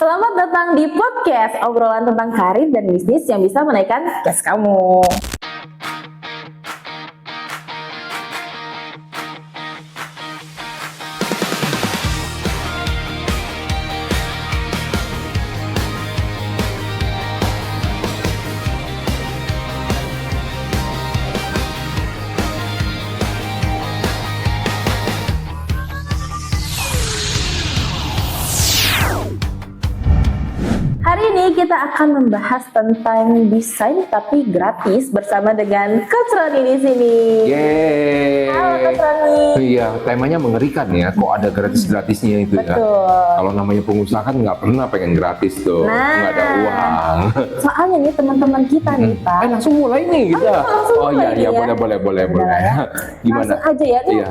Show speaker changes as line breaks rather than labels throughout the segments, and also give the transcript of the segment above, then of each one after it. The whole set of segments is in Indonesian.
Selamat datang di podcast obrolan tentang karir dan bisnis yang bisa menaikkan cash kamu. Hari ini kita akan membahas tentang desain tapi gratis bersama dengan Coach Roni di sini.
Yeay.
Halo Coach Roni.
Iya, temanya mengerikan ya. Kok ada gratis-gratisnya itu ya?
Betul.
Kalau namanya pengusaha kan nggak pernah pengen gratis tuh, nggak ada uang.
Soalnya nih teman-teman kita nih Pak.
Langsung mulai nih kita.
langsung
Oh
mulai
iya,
nih ya.
boleh.
Ya.
Gimana?
Langsung aja ya. Nih,
Iya.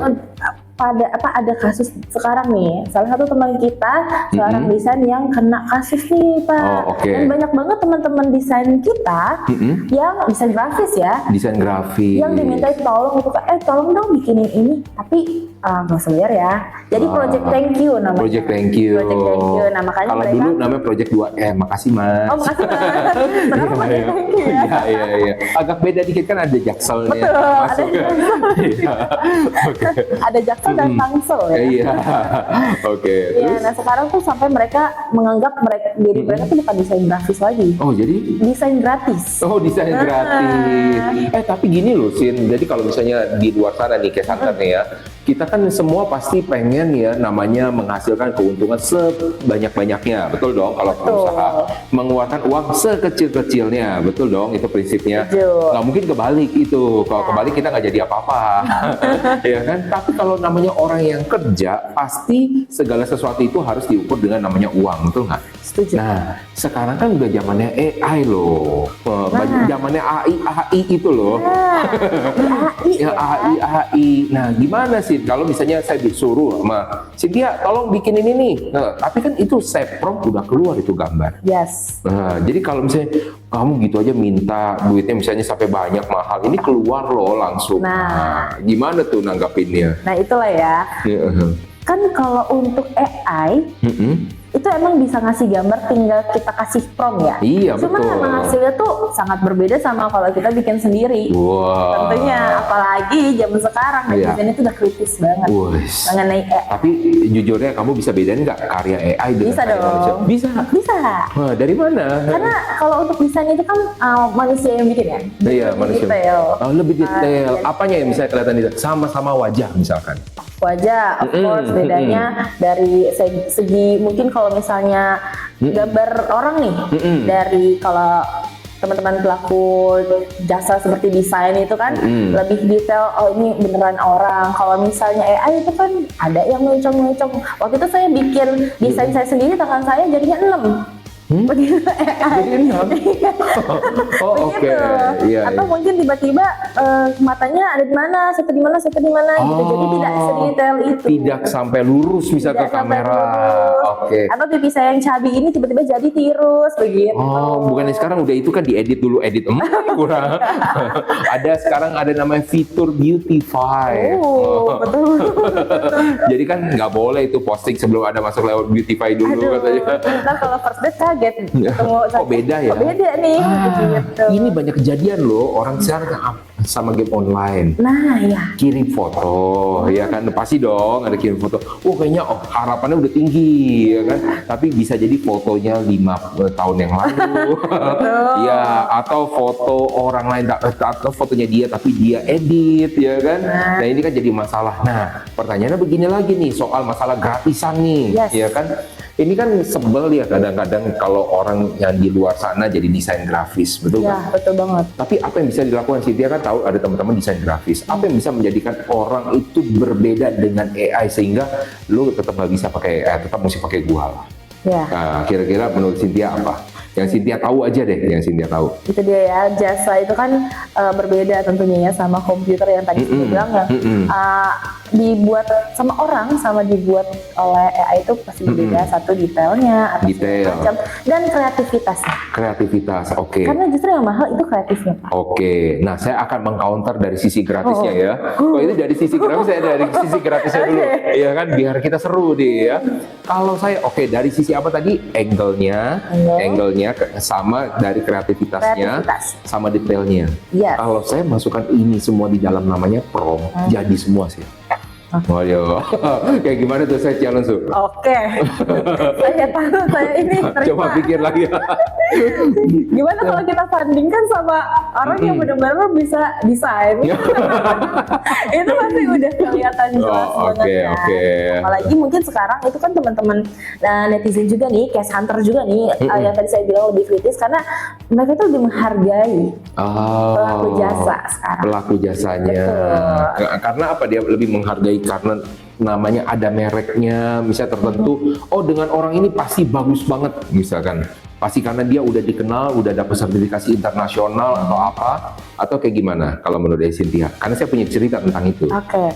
ada kasus sekarang nih, salah satu teman kita seorang desain yang kena kasus nih Pak.
Oh, oke.
Dan banyak banget teman-teman desain kita yang desain grafis ya,
Desain grafis.
yang diminta tolong untuk tolong dong bikinin ini, tapi nggak usah bayar ya. Jadi project thank you namanya.
Project thank you.
Project thank you. Nah makanya
Kalau
mereka.
dulu namanya project 2M. Makasih Mas.
Oh makasih Mas. Sekarang project thank you ya.
Iya. Agak beda dikit kan ada jakselnya.
Betul,
Masuk. Iya. Oke.
Ada jaksel dan tangsel ya.
Iya. Oke.
Iya,
Terus?
nah sekarang tuh sampai mereka menganggap diri mereka tuh bukan desain grafis lagi,
Oh jadi?
desain gratis.
Oh desain gratis. Tapi gini loh Sin, jadi kalau misalnya di luar sana nih kayak Santan nih ya, kita kan semua pasti pengen ya namanya menghasilkan keuntungan sebanyak-banyaknya, betul dong kalau pengusaha mengeluarkan uang sekecil-kecilnya, betul dong itu prinsipnya.
Betul.
Nggak mungkin kebalik itu, kalau kebalik kita nggak jadi apa-apa, ya kan? Tapi kalau namanya orang yang kerja, pasti segala sesuatu itu harus diukur dengan namanya uang, betul nggak?
Setuju.
Nah, sekarang kan udah zamannya AI loh, zamannya AI itu loh.
AI
Ya AI. Nah, gimana sih kalau misalnya saya disuruh sama Cynthia, tolong bikin ini nih. Nah, tapi kan itu saya prompt udah keluar itu gambar.
Yes.
Nah, jadi kalau misalnya kamu gitu aja minta duitnya misalnya sampai banyak mahal, ini keluar loh langsung.
Nah.
Gimana tuh nanggapinnya?
Nah itulah ya.
Ya,
Kan kalau untuk AI itu emang bisa ngasih gambar, tinggal kita kasih prompt ya.
Iya,
Cuma
betul.
emang hasilnya tuh sangat berbeda sama kalau kita bikin sendiri.
Wah.
Tentunya, apalagi zaman sekarang
Iya.
netizen itu udah kritis banget
Wes.
mengenai AI.
Tapi jujurnya kamu bisa bedain nggak karya AI dengan
Bisa
karya
dong.
manusia? Bisa.
Bisa.
Wah, dari mana?
Karena kalau untuk desain itu kan manusia yang bikin ya.
Iya,
Lebih
manusia.
detail.
Oh, lebih detail.
Iya.
Apanya yang misalnya kelihatan di sama-sama wajah misalkan?
Wajah, of course bedanya dari segi mungkin kalau misalnya gambar orang nih, dari kalau teman-teman pelaku jasa seperti desain itu kan lebih detail, oh ini beneran orang. Kalau misalnya AI itu kan ada yang mencong-mencong. Waktu itu saya bikin desain saya sendiri, tangan saya jadinya 6. Begitu AI.
Jadi 6? Oh, oke. Iya,
Atau
iya.
mungkin tiba-tiba matanya ada di mana, satu di mana, satu di mana gitu. Jadi tidak sedetail itu.
Tidak sampai lurus misalnya
Tidak
ke
sampai
kamera.
lurus.
Oke.
Atau pipi saya yang cabi ini tiba-tiba jadi tirus begitu.
Oh, bukannya sekarang udah itu kan diedit dulu, edit kurang. Ada sekarang ada namanya fitur beautify.
Betul.
Jadi kan nggak boleh itu posting sebelum ada masuk lewat beautify dulu katanya.
Ntar kalau first date kaget. Ketemu
Kok beda ya?
Kok beda nih? Gitu.
Ini banyak kejadian loh, orang sekarang sama game online.
Nah ya.
Kirim foto, ya kan pasti dong ada kirim foto. Kayaknya harapannya udah tinggi, ya kan. Tapi bisa jadi fotonya 5 tahun yang lalu, ya atau foto orang lain atau fotonya dia tapi dia edit, ya kan. Nah ini kan jadi masalah. Nah pertanyaannya begini lagi nih soal masalah gratisan nih,
Yes.
ya kan. Ini kan sebel ya kadang-kadang kalau orang yang di luar sana jadi desain grafis, betul
Ya
kan?
betul banget.
Tapi apa yang bisa dilakukan sih? Dia kan tahu ada teman-teman desain grafis. Apa yang bisa menjadikan orang itu berbeda dengan AI sehingga lu tetap nggak bisa pakai AI, tetap mesti pakai gua lah.
Ya.
Nah, kira-kira menurut Cynthia apa? Yang Cynthia tahu aja deh, yang Cynthia tahu.
Itu dia ya, jasa itu kan berbeda tentunya ya sama komputer yang tadi saya bilang ya. dibuat sama orang sama dibuat oleh AI itu pasti berbeda. Satu detailnya atau
Detail.
macam dan kreativitasnya.
Kreativitas, oke.
Karena justru yang mahal itu kreatifnya, Pak.
Oke, nah saya akan mengcounter dari sisi gratisnya ya. Oh ini dari sisi gratis, saya dari sisi gratisnya dulu. Iya kan, biar kita seru deh ya. Kalau saya, oke, dari sisi apa tadi? Angle-nya sama dari kreativitasnya, sama detailnya.
Yes.
Kalau saya masukkan ini semua di dalam namanya prompt, jadi semua sih. Waduh, kayak gimana tuh saya challenge tuh?
Oke, saya tahu, saya ini terima.
Coba pikir lagi.
Gimana kalau kita sandingkan sama orang yang benar-benar bisa desain? Itu pasti udah kelihatan jelas banget ya. Apalagi mungkin sekarang itu kan teman-teman netizen juga nih, case hunter juga nih, yang tadi saya bilang lebih kritis karena mereka itu lebih menghargai pelaku jasa sekarang.
Pelaku jasanya. Karena apa dia lebih menghargai? Karena namanya ada mereknya, misalnya tertentu, oh dengan orang ini pasti bagus banget, misalkan. Pasti karena dia udah dikenal, udah dapat sertifikasi internasional atau apa, atau kayak gimana kalau menurut Cynthia? Karena saya punya cerita tentang itu.
Oke.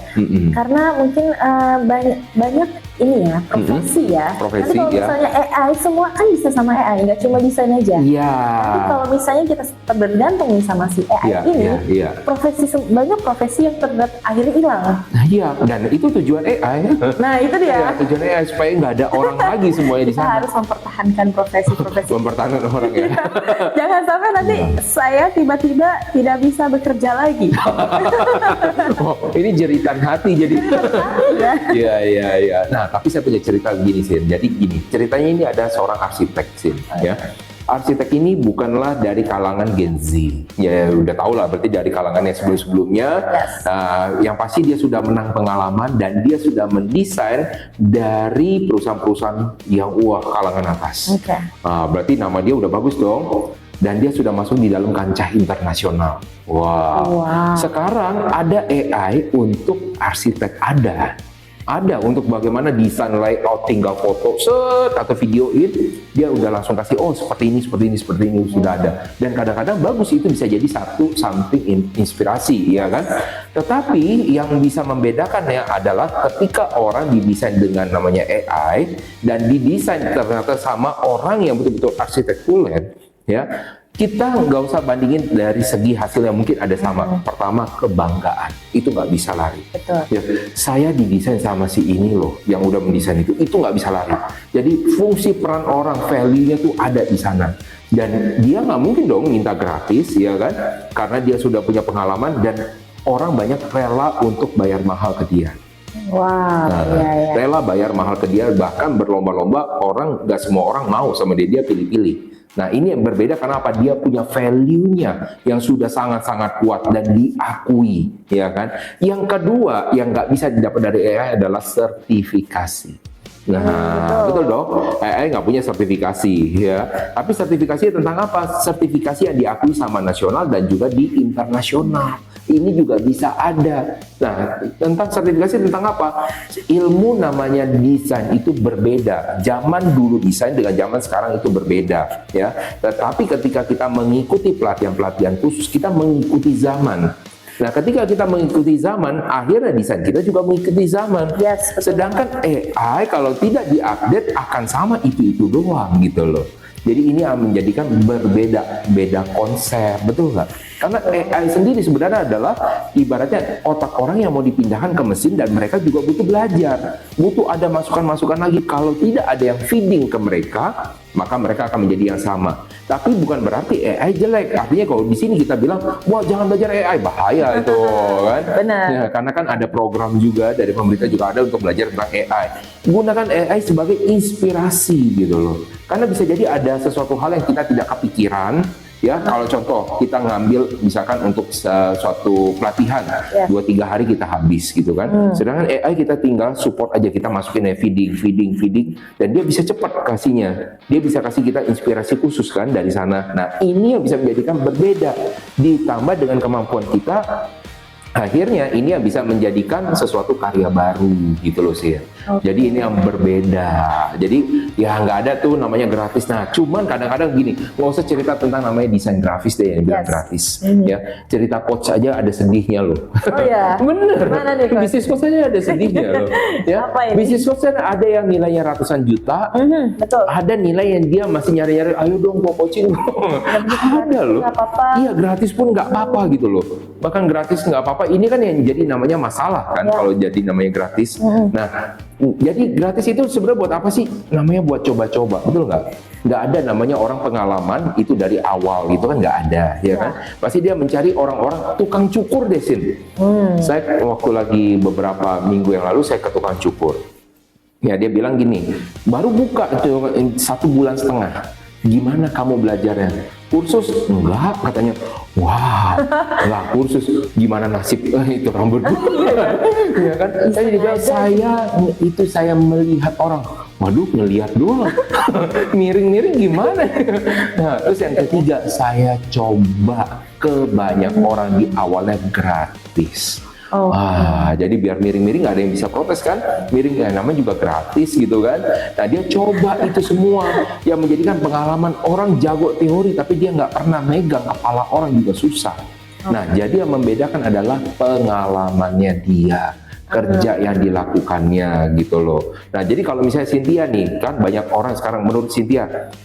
Karena mungkin banyak ini ya, profesi ya.
Profesi,
tapi kalau misalnya AI, semua kan bisa sama AI, nggak cuma desain aja.
Iya.
Tapi kalau misalnya kita bergantung nih sama si AI ini, banyak profesi yang akhirnya hilang.
Nah, iya, dan itu tujuan AI.
Nah itu dia.
Ya, tujuan AI supaya nggak ada orang lagi semuanya di
Kita
sana.
harus mempertahankan profesi-profesi.
Mempertahankan orang ya.
Jangan sampai nanti saya tiba-tiba tidak bisa bekerja lagi.
Oh, ini jeritan hati jadi. Iya. Nah, tapi saya punya cerita gini, Sin. Jadi gini, ceritanya ini ada seorang arsitek, Sin. Ya. Arsitek ini bukanlah dari kalangan Gen Z. Ya udah tau lah, berarti dari kalangan yang sebelum-sebelumnya. Yang pasti dia sudah menang pengalaman dan dia sudah mendesain dari perusahaan-perusahaan yang kalangan atas. Berarti nama dia udah bagus dong. Dan dia sudah masuk di dalam kancah internasional. Sekarang ada AI untuk arsitek, ada untuk bagaimana desain layout, tinggal foto atau videoin, dia udah langsung kasih seperti ini sudah ada. Dan kadang-kadang bagus, itu bisa jadi something inspirasi, ya kan. Tetapi yang bisa membedakannya adalah ketika orang didesain dengan namanya AI dan didesain ternyata sama orang yang betul-betul arsitektural, ya. Kita nggak usah bandingin dari segi hasil yang mungkin ada sama. Pertama, kebanggaan. Itu nggak bisa lari.
Betul.
Ya, saya didesain sama si ini loh, yang udah mendesain itu nggak bisa lari. Jadi fungsi peran orang, value-nya tuh ada di sana. Dan dia nggak mungkin dong minta gratis, ya kan? Karena dia sudah punya pengalaman dan orang banyak rela untuk bayar mahal ke dia. Rela bayar mahal ke dia, bahkan berlomba-lomba, nggak semua orang mau sama dia pilih-pilih. Nah ini yang berbeda karena apa? Dia punya value-nya yang sudah sangat-sangat kuat dan diakui, ya kan? Yang kedua yang nggak bisa didapat dari AI adalah sertifikasi. Nah, betul dong. AI nggak punya sertifikasi, ya. Tapi sertifikasi tentang apa? Sertifikasi yang diakui sama nasional dan juga di internasional. Ini juga bisa ada. Nah, tentang sertifikasi tentang apa? Ilmu namanya desain itu berbeda. Zaman dulu desain dengan zaman sekarang itu berbeda, ya. Tetapi ketika kita mengikuti pelatihan-pelatihan khusus, kita mengikuti zaman. Nah, ketika kita mengikuti zaman, akhirnya desain kita juga mengikuti zaman. Sedangkan AI kalau tidak diupdate akan sama itu doang gitu loh. Jadi ini yang menjadikan beda konsep, betul nggak? Karena AI sendiri sebenarnya adalah ibaratnya otak orang yang mau dipindahkan ke mesin dan mereka juga butuh belajar, butuh ada masukan-masukan lagi. Kalau tidak ada yang feeding ke mereka, maka mereka akan menjadi yang sama. Tapi bukan berarti AI jelek. Artinya kalau di sini kita bilang, wah jangan belajar AI, bahaya itu, kan?
Benar.
Ya, karena kan ada program juga dari pemerintah juga ada untuk belajar tentang AI. Gunakan AI sebagai inspirasi gitu loh. Karena bisa jadi ada sesuatu hal yang kita tidak kepikiran. Ya, kalau contoh kita ngambil misalkan untuk suatu pelatihan 2-3 hari kita habis gitu kan. Sedangkan AI kita tinggal support aja, kita masukin feeding dan dia bisa cepat kasihnya. Dia bisa kasih kita inspirasi khusus kan dari sana. Nah, ini yang bisa menjadikan berbeda ditambah dengan kemampuan kita Akhirnya ini yang bisa menjadikan sesuatu karya baru gitu loh sih. Jadi ini yang berbeda. Jadi ya nggak ada tuh namanya gratis. Nah, cuman kadang-kadang gini, nggak usah cerita tentang namanya desain grafis deh yang bilang gratis. Ya, cerita coach aja ada sedihnya loh.
Oh ya.
Bener.
Gimana nih, Coach?
Bisnis coach aja ada sedihnya loh. Ya,
Apa ini?
bisnis coach kan ada yang nilainya ratusan juta.
Betul.
Ada nilai yang dia masih nyari-nyari, ayo dong gua coaching dong. Ada loh.
Nggak apa-apa.
Iya, gratis pun nggak apa-apa gitu loh. Bahkan gratis nggak apa-apa. Ini kan yang jadi namanya masalah kan kalau jadi namanya gratis. Nah, jadi gratis itu sebenarnya buat apa sih? Namanya buat coba-coba, betul nggak? Nggak ada namanya orang pengalaman itu dari awal gitu kan, nggak ada, ya kan? Pasti dia mencari orang-orang tukang cukur deh, Sin. Saya waktu lagi beberapa minggu yang lalu saya ke tukang cukur. Ya dia bilang gini, baru buka itu 1,5 bulan. Gimana kamu belajarnya? Kursus? Enggak, katanya. Wah, enggak kursus. Gimana nasib itu rambut gue? Ya kan? Saya juga saya melihat orang. Waduh, ngelihat doang. Miring-miring gimana? Nah, terus yang ketiga, saya coba ke banyak orang di awalnya gratis. Jadi biar miring-miring nggak ada yang bisa protes kan, miring ya namanya juga gratis gitu kan. Nah dia coba itu semua yang menjadikan pengalaman orang jago teori tapi dia nggak pernah megang kepala orang juga susah. Nah jadi yang membedakan adalah pengalamannya dia, kerja yang dilakukannya gitu loh. Nah jadi kalau misalnya Cynthia nih kan banyak orang sekarang menurut Cynthia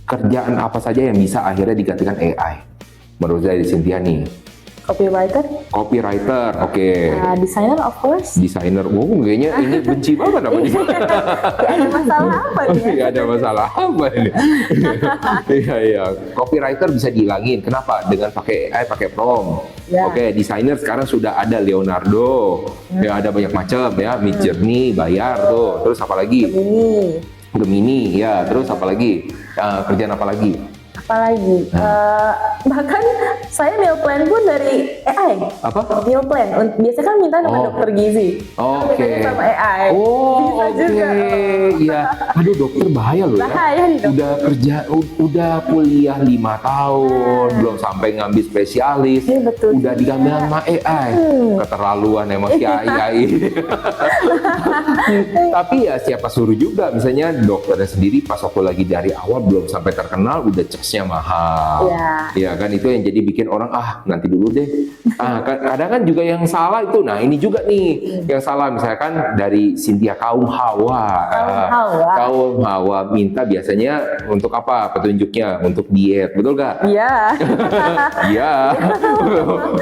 kerjaan apa saja yang bisa akhirnya digantikan AI menurut saya di Cynthia nih. Copywriter, oke.
Designer of course.
Designer, kayaknya ini benci banget apa nih?
Ada masalah apa nih?
Iya, ada masalah apa ini? Iya. Copywriter bisa dihilangin. Kenapa? Dengan pakai AI, pakai prompt. Oke, desainer sekarang sudah ada Leonardo. Ya ada banyak macam ya, Midjourney, bayar tuh. Terus apa lagi? Gemini, ya. Terus apa lagi? Kerjaan apa lagi?
Apalagi bahkan saya meal plan pun dari AI.
Apa?
Meal plan biasanya kan minta sama dokter gizi.
Oke.
Sama AI.
Oh, oke. Iya. Aduh, dokter bahaya loh ya.
Bahaya nih, dokter.
Udah kerja, udah kuliah 5 tahun, belum sampai ngambil spesialis.
Betul.
Udah digambil sama AI. Keterlaluan emang si AI. Tapi ya siapa suruh juga, misalnya dokternya sendiri pas waktu lagi dari awal belum sampai terkenal udah casnya mahal. Ya kan itu yang jadi bikin orang nanti dulu deh. Kadang kan juga yang salah itu. Nah ini juga nih yang salah misalkan dari Cynthia kaum Hawa. Kaum Hawa minta biasanya untuk apa petunjuknya? Untuk diet, betul gak?
Iya.
Iya.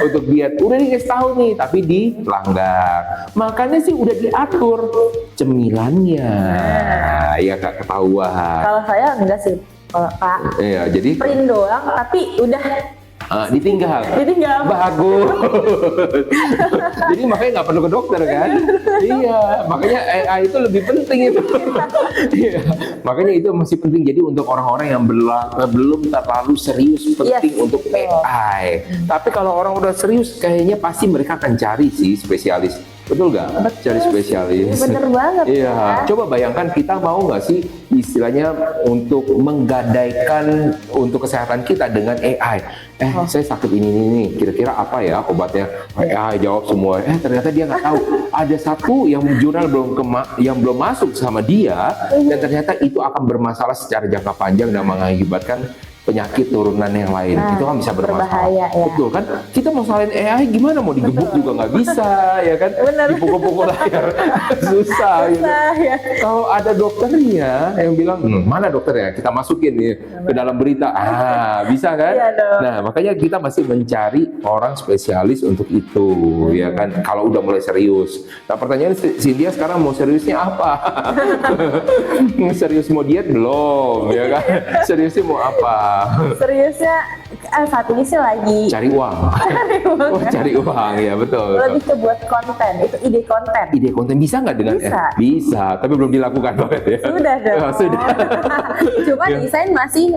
Untuk diet udah dikasih tahu nih, tapi dilanggar. Makanya sih udah diatur cemilannya. Ya gak ketahuan.
Kalau saya enggak sih. Pak,
iya, jadi
print doang, tapi udah
ditinggal. Bagus. Jadi makanya nggak perlu ke dokter kan? Iya, makanya AI itu lebih penting itu. Iya, makanya itu masih penting. Jadi untuk orang-orang yang belum terlalu serius penting untuk AI. Tapi kalau orang udah serius, kayaknya pasti mereka akan cari sih spesialis. Betul nggak? Cari spesialis.
Bener banget.
Iya. Coba bayangkan kita mau nggak sih istilahnya untuk menggadaikan untuk kesehatan kita dengan AI. Saya sakit ini. Kira-kira apa ya obatnya? AI jawab semua. Ternyata dia nggak tahu. Ada satu yang jurnal yang belum masuk sama dia dan ternyata itu akan bermasalah secara jangka panjang dan mengakibatkan penyakit turunan yang lain. Itu kan bisa bermasalah.
Ya.
Betul kan? Kita mau salahin AI gimana? Mau digebuk juga nggak bisa, ya kan? Dipukul-pukul layar. Susah. Gitu. Ya. Kalau ada dokternya yang bilang, mana dokternya? Kita masukin nih ke dalam berita. Bisa kan?
Iya dong.
Nah, makanya kita masih mencari orang spesialis untuk itu, ya kan? Kalau udah mulai serius. Nah, pertanyaan Cynthia sekarang mau seriusnya apa? Serius mau diet belum, ya kan? Seriusnya mau apa?
Seriusnya saat ini sih lagi
cari uang. Cari uang ya, betul.
Lebih ke buat konten, itu ide konten.
Ide konten bisa nggak dengan bisa, tapi belum dilakukan banget ya.
Sudah dong.
Sudah.
Cuma desain masih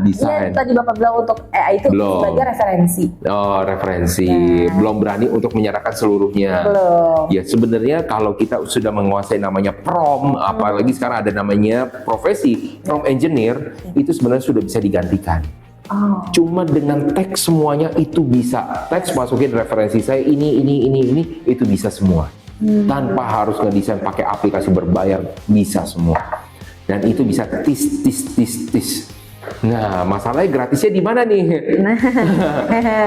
desain.
Ya, tadi Bapak bilang untuk AI itu sebagai referensi.
Referensi. Belum berani untuk menyerahkan seluruhnya.
Belum.
Ya sebenarnya kalau kita sudah menguasai namanya prompt, apalagi sekarang ada namanya profesi prompt engineer, itu sebenarnya sudah bisa digantikan. Cuma dengan teks semuanya itu bisa. Teks masukin referensi saya ini, itu bisa semua. Tanpa harus ngedesain pakai aplikasi berbayar, bisa semua. Dan itu bisa tis. Nah, masalahnya gratisnya di mana nih?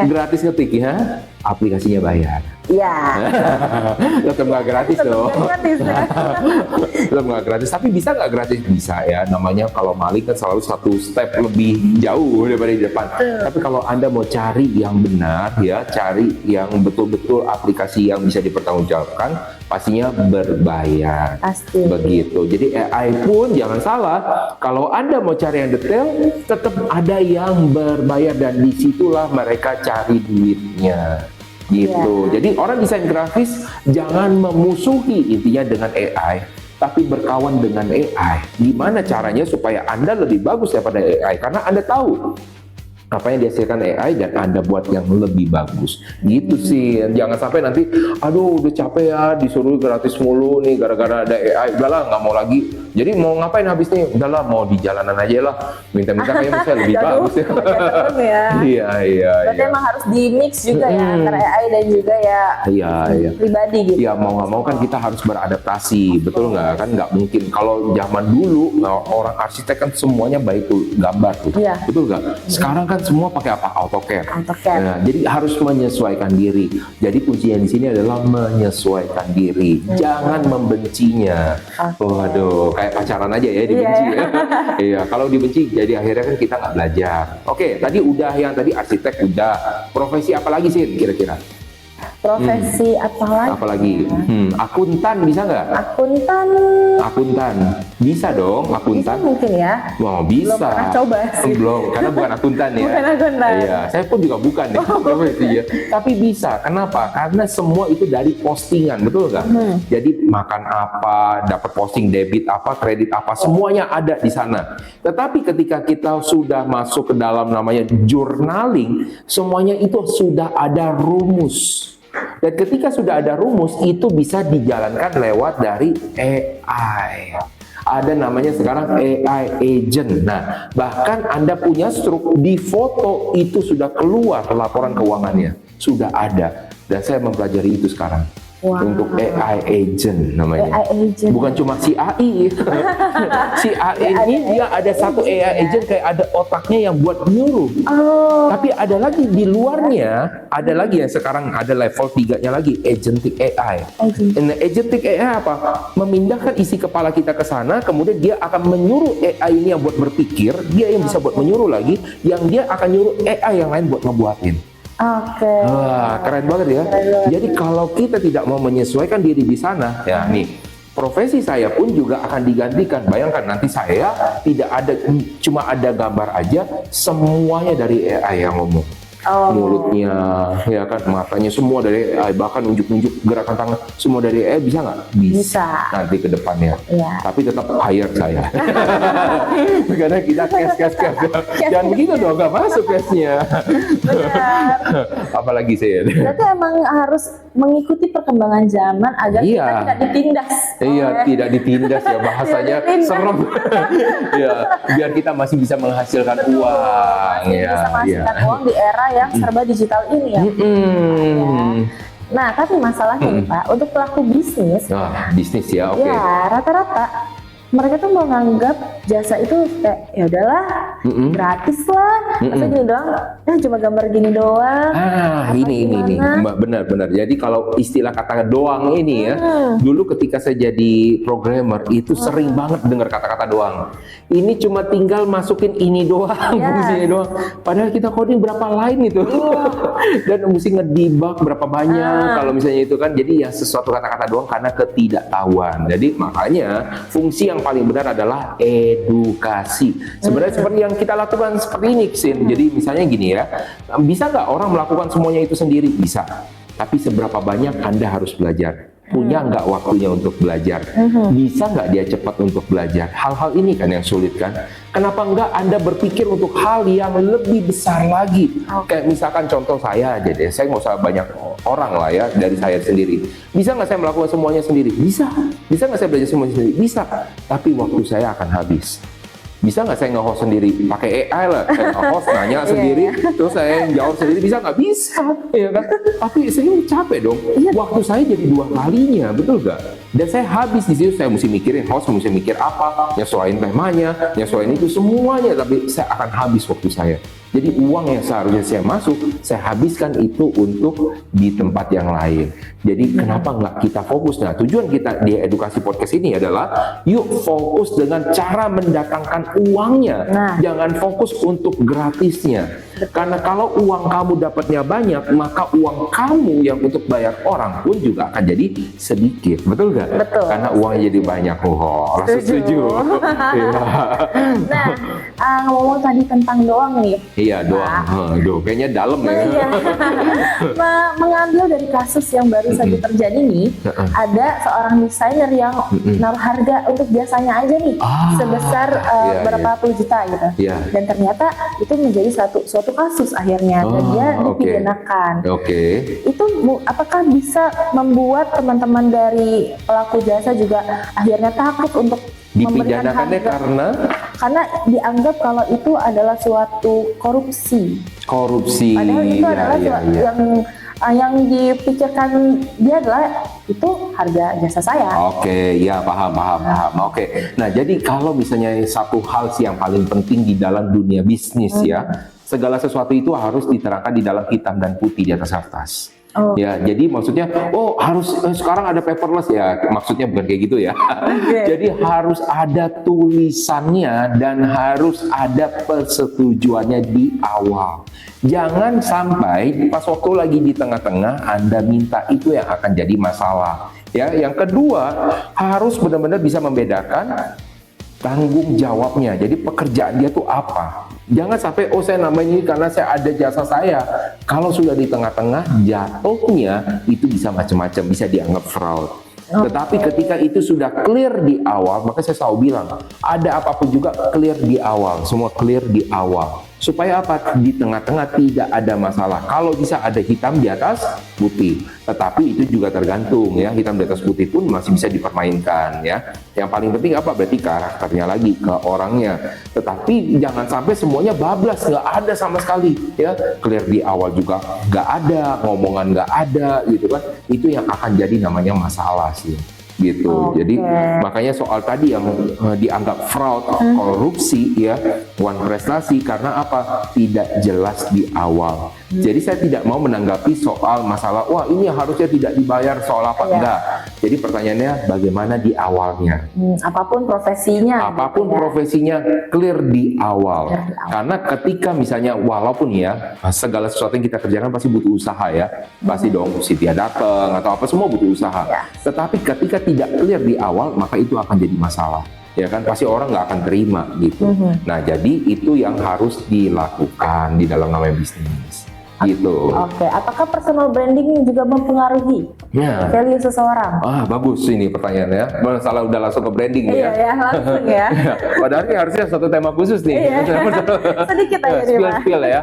Gratis ngetik ya, aplikasinya bayar.
Iya.
Tetap nggak gratis dong. Tetap nggak gratis. Tapi bisa nggak gratis? Bisa ya. Namanya kalau maling kan selalu satu step lebih jauh daripada di depan. Tapi kalau Anda mau cari yang benar ya, cari yang betul-betul aplikasi yang bisa dipertanggungjawabkan, pastinya berbayar.
Pasti.
Begitu. Jadi AI pun jangan salah. Kalau Anda mau cari yang detail, tetap ada yang berbayar dan disitulah mereka cari duitnya. Gitu. Jadi orang desain grafis jangan memusuhi intinya dengan AI, tapi berkawan dengan AI. Gimana caranya supaya Anda lebih bagus daripada AI? Karena Anda tahu apa yang dihasilkan AI dan Anda buat yang lebih bagus. Gitu sih. Jangan sampai nanti, aduh udah capek ya disuruh gratis mulu nih gara-gara ada AI. Udahlah nggak mau lagi. Jadi mau ngapain habis nih? Udahlah mau di jalanan aja lah. Minta-minta kayaknya bisa lebih bagus ya. Iya.
Berarti emang harus di mix juga ya antara AI dan juga ya pribadi gitu.
Iya mau nggak mau kan kita harus beradaptasi, betul nggak? Kan nggak mungkin. Kalau zaman dulu orang arsitek kan semuanya baik tuh gambar tuh, betul nggak? Sekarang kan semua pakai apa? AutoCAD. Nah, jadi harus menyesuaikan diri. Jadi kuncinya di sini adalah menyesuaikan diri. Jangan membencinya. Waduh, kayak pacaran aja ya dibenci ya. Iya, kalau dibenci jadi akhirnya kan kita nggak belajar. Oke, tadi udah yang tadi arsitek udah. Profesi apa lagi sih kira-kira?
Profesi
apalagi? Akuntan bisa nggak? Akuntan bisa dong. Akuntan
bisa mungkin ya.
Wah, bisa.
Belum pernah coba sih.
Belum, karena bukan akuntan ya.
Bukan akuntan.
Iya, saya pun juga bukan ya profesinya. Tapi bisa. Kenapa? Karena semua itu dari postingan, betul nggak? Jadi makan apa, dapat posting debit apa, kredit apa, semuanya ada di sana. Tetapi ketika kita sudah masuk ke dalam namanya journaling, semuanya itu sudah ada rumus. Dan ketika sudah ada rumus, itu bisa dijalankan lewat dari AI. Ada namanya sekarang AI agent. Nah, bahkan Anda punya di foto itu sudah keluar laporan keuangannya. Sudah ada. Dan saya mempelajari itu sekarang. Untuk AI agent namanya.
AI agent.
Bukan cuma si AI. Si AI ini dia ada satu AI agent kayak ada otaknya yang buat nyuruh. Tapi ada lagi di luarnya, ada lagi yang sekarang ada level 3-nya lagi, agentic AI. Nah, agentic AI apa? Memindahkan isi kepala kita ke sana, kemudian dia akan menyuruh AI ini yang buat berpikir, dia yang bisa buat menyuruh lagi, yang dia akan nyuruh AI yang lain buat ngebuatin. Wah, keren banget ya. Jadi kalau kita tidak mau menyesuaikan diri di sana, ya nih, profesi saya pun juga akan digantikan. Bayangkan nanti saya tidak ada, cuma ada gambar aja, semuanya dari AI yang ngomong. Mulutnya, ya kan, matanya semua dari AI, bahkan nunjuk-nunjuk gerakan tangan semua dari AI. Bisa nggak? Bisa. Nanti ke depannya. Tapi tetap hire saya. Karena kita cash. Jangan begitu dong, nggak masuk cashnya. Apalagi saya.
Berarti emang harus mengikuti perkembangan zaman agar kita tidak ditindas.
Iya, tidak ditindas ya, bahasanya serem. Ya, biar kita masih bisa menghasilkan uang.
Bisa menghasilkan uang di era yang serba digital ini ya. Nah, tapi masalahnya nih Pak, untuk pelaku bisnis,
bisnis ya, oke.
Ya, rata-rata mereka tuh menganggap jasa itu kayak ya udahlah, gratis lah. Masa gini doang, cuma gambar gini doang.
Ini benar. Jadi kalau istilah kata doang ini ya, dulu ketika saya jadi programmer itu sering banget dengar kata-kata doang. Ini cuma tinggal masukin ini doang, fungsinya doang. Padahal kita coding berapa line itu, dan mesti ngedebug berapa banyak. Kalau misalnya itu kan, jadi ya sesuatu kata-kata doang karena ketidaktahuan. Jadi makanya fungsi yang paling benar adalah edukasi. Sebenarnya seperti yang kita lakukan seperti ini, Xin. Jadi misalnya gini ya, bisa nggak orang melakukan semuanya itu sendiri? Bisa. Tapi seberapa banyak Anda harus belajar? Punya nggak waktunya untuk belajar? Bisa nggak dia cepat untuk belajar? Hal-hal ini kan yang sulit kan? Kenapa nggak Anda berpikir untuk hal yang lebih besar lagi? Kayak misalkan contoh saya aja deh, saya nggak usah banyak orang lah ya, dari saya sendiri. Bisa nggak saya melakukan semuanya sendiri? Bisa. Bisa nggak saya belajar semuanya sendiri? Bisa. Tapi waktu saya akan habis. bisa nggak saya nge-host sendiri? Pakai AI lah, saya nge-host nanya sendiri, terus saya jawab sendiri, bisa nggak? Bisa, ya kan? Tapi saya capek dong, waktu saya jadi 2 kalinya, betul nggak? Dan saya habis di situ, saya mesti mikirin host, mesti mikir apa, nyesuaiin temanya, nyesuaiin itu semuanya, tapi saya akan habis waktu saya. Jadi uang yang seharusnya saya masuk, saya habiskan itu untuk di tempat yang lain. Jadi kenapa nggak kita fokus? Nah, tujuan kita di edukasi podcast ini adalah yuk fokus dengan cara mendatangkan uangnya. Jangan fokus untuk gratisnya. Karena kalau uang kamu dapatnya banyak, maka uang kamu yang untuk bayar orang pun juga akan jadi sedikit. Betul nggak?
Betul.
Karena uangnya jadi banyak. Oh, setuju.
Nah, ngomong tadi tentang doang nih.
Iya, doang. Kayaknya dalam ya.
Iya. Mengambil dari kasus yang baru saja terjadi nih, ada seorang desainer yang naruh harga untuk jasanya aja nih sebesar berapa puluh juta gitu. Dan ternyata itu menjadi suatu kasus akhirnya dan dia dipidanakan. Itu apakah bisa membuat teman-teman dari pelaku jasa juga akhirnya takut untuk
dipidanakannya
karena dianggap kalau itu adalah suatu korupsi. Padahal itu adalah yang dipikirkan dia adalah itu harga jasa saya.
Paham. Nah, jadi kalau misalnya satu hal sih yang paling penting di dalam dunia bisnis ya, segala sesuatu itu harus diterangkan di dalam hitam dan putih di atas kertas. Ya, jadi maksudnya, harus sekarang ada paperless ya, maksudnya bukan kayak gitu ya. Jadi harus ada tulisannya dan harus ada persetujuannya di awal. Jangan sampai pas waktu lagi di tengah-tengah Anda minta itu yang akan jadi masalah. Ya, yang kedua harus benar-benar bisa membedakan tanggung jawabnya. Jadi pekerjaan dia tuh apa? Jangan sampai saya namain ini karena saya ada jasa saya. Kalau sudah di tengah-tengah jatuhnya itu bisa macam-macam, bisa dianggap fraud. Tetapi ketika itu sudah clear di awal, maka saya selalu bilang, ada apapun juga clear di awal, semua clear di awal. Supaya apa? Di tengah-tengah tidak ada masalah. Kalau bisa ada hitam di atas putih. Tetapi itu juga tergantung ya, hitam di atas putih pun masih bisa dipermainkan ya. Yang paling penting apa? Berarti karakternya lagi, ke orangnya. Tetapi jangan sampai semuanya bablas, nggak ada sama sekali ya. Clear di awal juga nggak ada, ngomongan nggak ada gitu kan. Itu yang akan jadi namanya masalah sih. Gitu. Jadi makanya soal tadi yang dianggap fraud, korupsi ya, uang prestasi karena apa? Tidak jelas di awal. Jadi saya tidak mau menanggapi soal masalah ini harusnya tidak dibayar soal apa enggak. Jadi pertanyaannya bagaimana di awalnya?
Apapun profesinya.
Profesinya clear di awal. Karena ketika misalnya walaupun ya segala sesuatu yang kita kerjakan pasti butuh usaha ya. Pasti dong Cynthia datang atau apa semua butuh usaha. Tetapi ketika tidak clear di awal maka itu akan jadi masalah. Ya kan pasti orang nggak akan terima gitu. Nah jadi itu yang harus dilakukan di dalam namanya bisnis. Gitu.
Apakah personal branding juga mempengaruhi value seseorang?
Bagus ini pertanyaannya. Masalah udah langsung ke branding ya.
Iya, langsung ya.
Padahal ini harusnya satu tema khusus nih.
Sedikit aja nih, Pak.
Spill ya.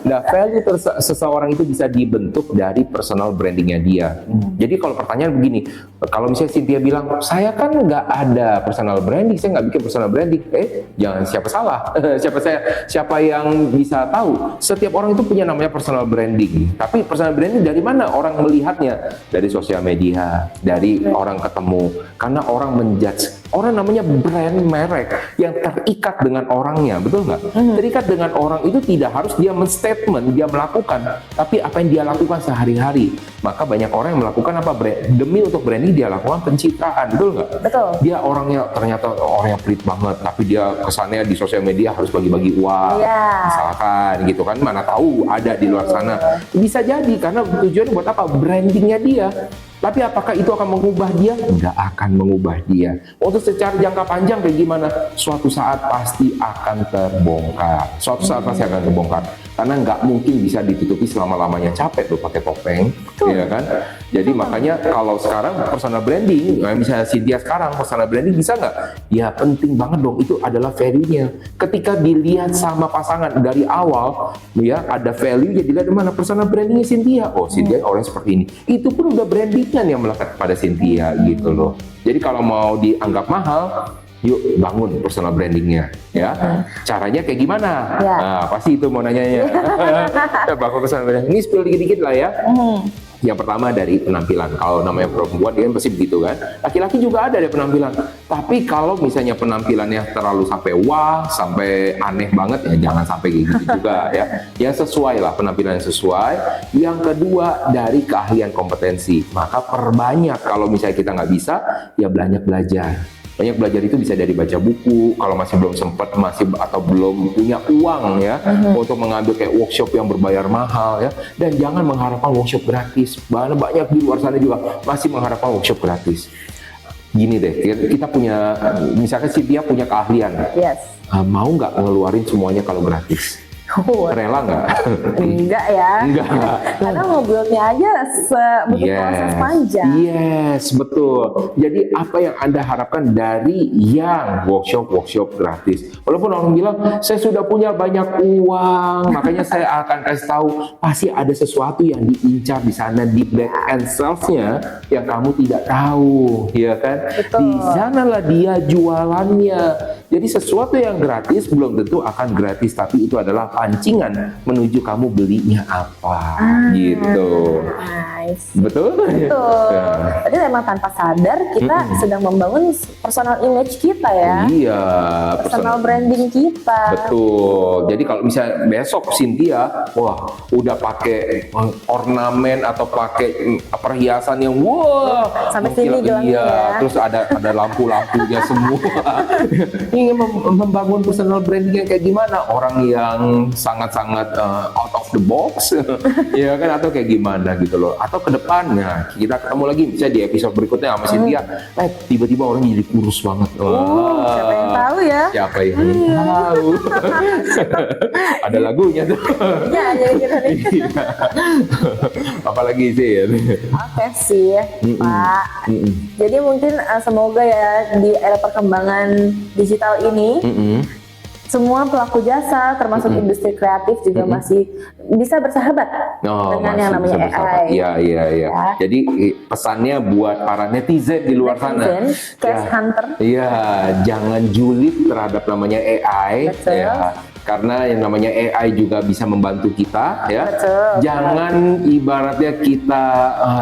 Nah, value seseorang itu bisa dibentuk dari personal brandingnya dia. Jadi kalau pertanyaan begini, kalau misalnya Cynthia bilang, saya kan nggak ada personal branding, saya nggak bikin personal branding. Jangan siapa salah. Siapa yang bisa tahu? Setiap orang itu punya namanya personal branding. Tapi personal branding dari mana orang melihatnya? Dari sosial media, dari orang ketemu. Karena orang menjudge. Orang namanya brand merek yang terikat dengan orangnya, betul nggak? Terikat dengan orang itu tidak harus dia men-statement, dia melakukan, tapi apa yang dia lakukan sehari-hari. Maka banyak orang yang melakukan apa? Demi untuk branding dia lakukan pencitraan, betul nggak?
Betul.
Dia orangnya ternyata orangnya pelit banget, tapi dia kesannya di sosial media harus bagi-bagi uang, misalkan gitu kan? Mana tahu ada di luar sana. Bisa jadi karena tujuannya buat apa? Brandingnya dia. Tapi apakah itu akan mengubah dia? Nggak akan mengubah dia. Untuk secara jangka panjang kayak gimana? Suatu saat pasti akan terbongkar. Suatu saat pasti akan terbongkar. Karena nggak mungkin bisa ditutupi selama-lamanya. Capek tuh pakai topeng, ya kan? Jadi makanya kalau sekarang personal branding, misalnya Cynthia sekarang personal branding bisa nggak? Ya penting banget dong. Itu adalah value-nya. Ketika dilihat sama pasangan dari awal, ya ada value. Jadi dilihat mana personal brandingnya Cynthia. Cynthia orang seperti ini. Itu pun udah branding yang melekat pada Cynthia gitu loh. Jadi kalau mau dianggap mahal, yuk bangun personal brandingnya, ya. Caranya kayak gimana?
Ya.
Nah, pasti itu mau nanyanya. Bangun personal branding. Ini spill dikit-dikit lah ya. Yang pertama dari penampilan. Kalau namanya perempuan dia kan pasti begitu kan. Laki-laki juga ada penampilan. Tapi kalau misalnya penampilannya terlalu sampai wah, sampai aneh banget ya jangan sampai kayak gitu juga ya. Yang sesuai lah, penampilan yang sesuai. Yang kedua dari keahlian kompetensi. Maka perbanyak, kalau misalnya kita nggak bisa, ya banyak belajar. Banyak belajar itu bisa dari baca buku, kalau masih belum sempat, atau belum punya uang ya, untuk mengambil kayak workshop yang berbayar mahal ya. Dan jangan mengharapkan workshop gratis. Banyak di luar sana juga masih mengharapkan workshop gratis. Gini deh, kita punya, misalkan Cynthia punya keahlian,
Yes.
Mau nggak ngeluarin semuanya kalau gratis? Rela nggak?
Enggak ya.
Enggak.
Karena nge-build-nya aja butuh proses panjang.
Yes, betul. Jadi apa yang Anda harapkan dari yang workshop gratis? Walaupun orang bilang, saya sudah punya banyak uang, makanya saya akan kasih tahu, pasti ada sesuatu yang diincar di sana, di back end sales-nya yang kamu tidak tahu, ya kan?
Betul.
Di sanalah dia jualannya. Jadi sesuatu yang gratis belum tentu akan gratis, tapi itu adalah pancingan menuju kamu belinya apa, gitu.
Nice.
Betul?
Betul.
Ya.
Jadi memang tanpa sadar kita sedang membangun personal image kita ya.
Iya.
Personal branding kita.
Betul. Jadi kalau misalnya besok Cynthia, wah, udah pakai ornamen atau pakai perhiasan yang wah,
Sampai sini gelangnya
iya,
ya.
terus ada lampu-lampunya semua. Ingin membangun personal branding yang kayak gimana? Orang yang sangat-sangat out of the box, ya kan, atau kayak gimana gitu loh. Atau ke depannya kita ketemu lagi bisa di episode berikutnya sama Cynthia, tiba-tiba orang jadi kurus banget.
Siapa yang tahu ya?
Siapa yang tahu? Ada lagunya tuh.
Iya, jadi gitu nih.
Apalagi sih ya.
Oke sih, Pak. Jadi mungkin semoga ya di era perkembangan digital ini, semua pelaku jasa termasuk industri kreatif juga masih bisa bersahabat dengan yang namanya AI.
Iya.
Ya.
Jadi pesannya buat para netizen di luar sana.
Cash hunter.
Iya, jangan julid terhadap namanya AI.
Betul.
Ya. Karena yang namanya AI juga bisa membantu kita, ya.
Betul.
Jangan ibaratnya kita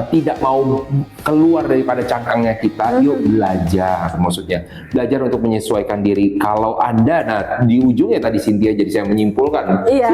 tidak mau keluar daripada cangkangnya kita. Yuk belajar, maksudnya belajar untuk menyesuaikan diri. Kalau Anda, nah di ujungnya tadi Cynthia, jadi saya menyimpulkan.
Iya.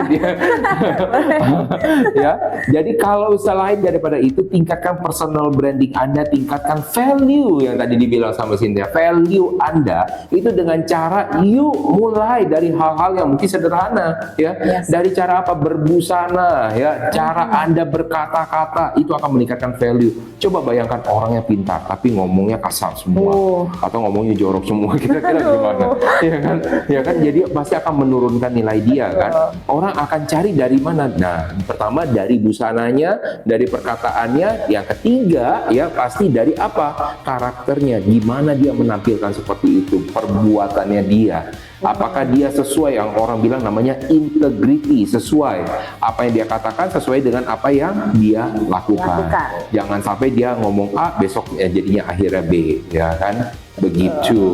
Ya, jadi kalau selain daripada itu, tingkatkan personal branding Anda, tingkatkan value yang tadi dibilang sama Cynthia. Value Anda itu dengan cara yuk mulai dari hal-hal yang mungkin sederhana, ya.
Yes.
Dari cara apa, berbusana, ya, cara Anda berkata-kata itu akan meningkatkan value. Coba bayangkan orang yang pintar tapi ngomongnya kasar semua, atau ngomongnya jorok semua, kira-kira gimana? Ya kan, ya kan. Jadi pasti akan menurunkan nilai dia kan. Orang akan cari dari mana? Nah, pertama dari busananya, dari perkataannya. Yang ketiga, ya pasti dari apa? Karakternya. Gimana dia menampilkan seperti itu, perbuatannya dia. Apakah dia sesuai yang orang bilang namanya integrity, sesuai apa yang dia katakan, sesuai dengan apa yang dia lakukan. Jangan sampai dia ngomong A, besok ya jadinya akhirnya B, ya kan? Begitu,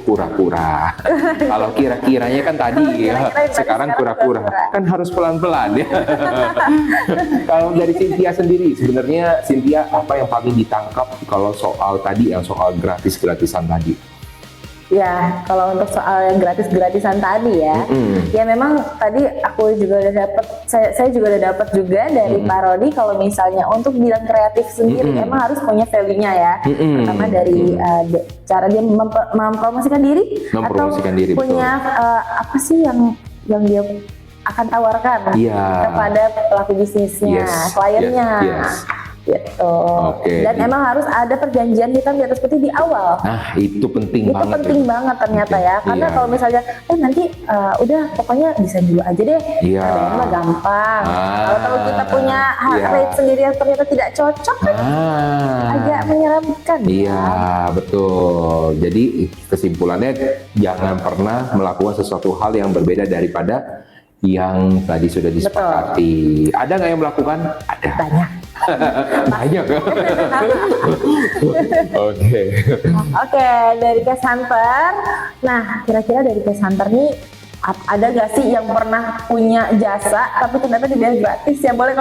pura-pura. Kalau kira-kiranya kan tadi ya, sekarang pura-pura. Kan harus pelan-pelan ya. Kalau dari Cynthia sendiri, sebenarnya Cynthia apa yang paling ditangkap kalau soal tadi, yang soal gratis-gratisan tadi?
Ya, kalau untuk soal yang gratis-gratisan tadi ya, ya memang tadi aku juga udah dapat, saya juga udah dapat juga dari Pak Rodi, kalau misalnya untuk bidang kreatif sendiri emang harus punya value-nya ya. Pertama dari cara dia mempromosikan diri, atau punya apa sih yang dia akan tawarkan kepada pelaku bisnisnya, kliennya. Gitu. Dan emang harus ada perjanjian hitam di atas putih di awal.
Nah, itu penting banget.
Itu penting banget ternyata ya. Karena kalau misalnya, nanti udah pokoknya bisa dulu aja deh. Harganya mah gampang. Kalau kita punya rate sendiri yang ternyata tidak cocok, kan agak menyeramkan.
Iya, betul. Jadi kesimpulannya, jangan pernah melakukan sesuatu hal yang berbeda daripada yang tadi sudah disepakati. Ada nggak yang melakukan? Ada.
Banyak.
Banyak. Oke.
Oke, dari Cash Hunter. Nah, kira-kira dari Cash Hunter nih ada gak sih yang pernah punya jasa tapi ternyata dibayar gratis ya? Boleh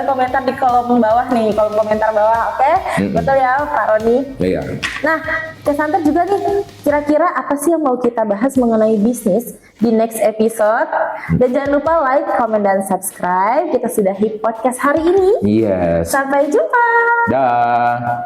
komentar di kolom bawah nih, kolom komentar bawah, oke? Betul ya Pak Roni?
Iya.
Nah, Cash Hunter juga nih, kira-kira apa sih yang mau kita bahas mengenai bisnis di next episode? Dan jangan lupa like, comment, dan subscribe. Kita sudahi podcast hari ini.
Yes.
Sampai jumpa.
Dah.